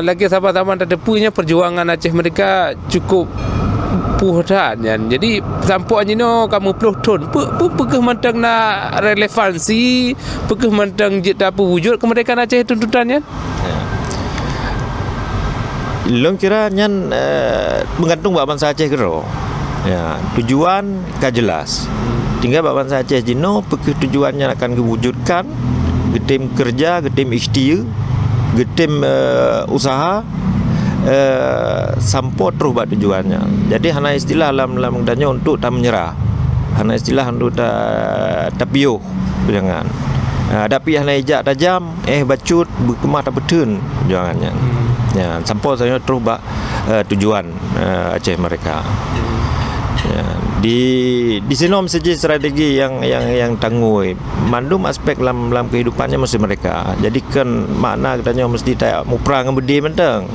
Lagi sahabat-sahabat terdepunya perjuangan Aceh mereka cukup puhdan kan. Jadi sampuk anjino kamu puluh tahun pekeh mantang nak relevansi, pekeh mantang jita apa wujud kemerdekaan Aceh tuntutannya. Long kira nyan bergantung bak bangsa Aceh kero. Ya, tujuan ka jelas. Tinggal bak bangsa Aceh jino pekeh tujuannya akan diwujudkan, getim kerja, getim ikhtiar, getim usaha sampo terus buat tujuannya. Jadi hana istilah dalam danyo untuk tak menyerah. Hana istilah untuk tak piuh jangan. Tapi hana ijak tajam bacut berkemah tak betun jangannya. Ya, sampo saya terus buat tujuan Aceh mereka. Ya, di sini mesti strategi yang tangguh. Mandum aspek dalam kehidupannya mesti mereka. Jadi kan makna katanya mesti tak muprang bedi mentang.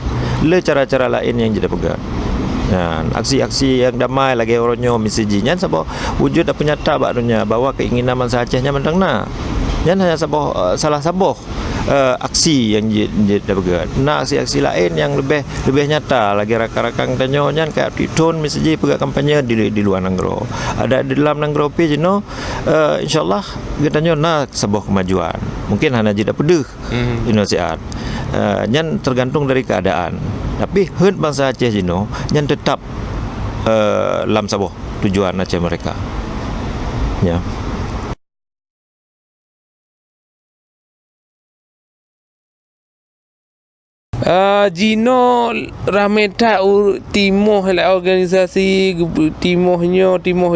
Le cara-cara lain yang jadi pegang. Ya, aksi-aksi yang damai lagi orangnya misijinya sebab wujud apa nyata baknya bahwa keinginan bangsa Acehnya mentang na. Yang hanya salah sabuh aksi yang jadi pegang. Nah, aksi-aksi lain yang lebih nyata lagi rakan-rakan tanyo nyan kayak titun misiji pegang kampanye di luar negara. Ada di dalam negara pi jeno insyaallah katanya na sebuah kemajuan. Mungkin hanya jadi pedih Indonesia. Nyan tergantung dari keadaan. Tapi hut bangsa Aceh jeno nyan tetap dalam sebuah tujuan Aceh mereka. Ya. Jino rameta timoh lah organisasi timoh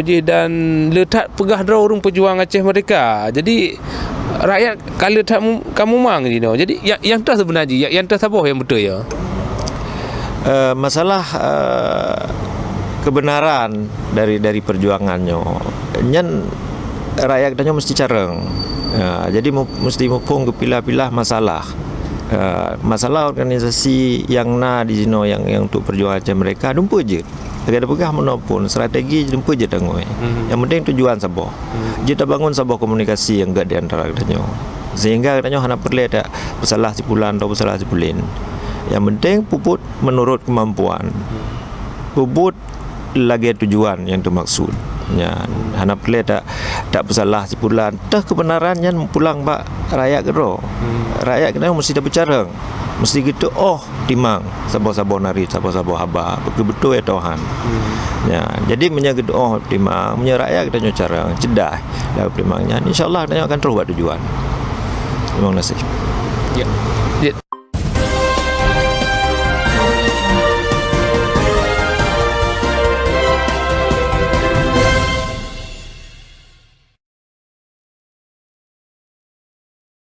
je dan letak pegah draw urung pejuang Aceh mereka. Jadi rakyat kalau tak kamu mang Jino. Jadi yang tu sebenarnya yang tu saboh yang betul ya. Masalah kebenaran dari perjuangannya. Nyan rakyat katanya mesti careng. Jadi mesti mupung kepilah-pilah masalah. Masalah organisasi yang di sini yang untuk perjuangan Aceh mereka dumpa je. Ada pegah menopun strategi dumpa je tangoi. Yang penting tujuan sabah. Kita bangun sabah komunikasi yang gak di antara katanya. Sehingga katanya hana perlu ada masalah sebulan atau masalah sebulan. Yang penting puput menurut kemampuan. Puput lagi tujuan yang dimaksud. Ya, hana perlu tak bersalah sebulan. Dah kebenarannya pulang bak rakyat kero. Rakyat kena mesti dah bercara. Mesti gitu timang sabah-sabah nari sabah-sabah haba. Betul ya Tuhan. Ya, jadi menjaga timang, menjaga rakyat kita cara cedah dalam timangnya. Insya-Allah kita akan terus buat tujuan. Terima kasih. Ya.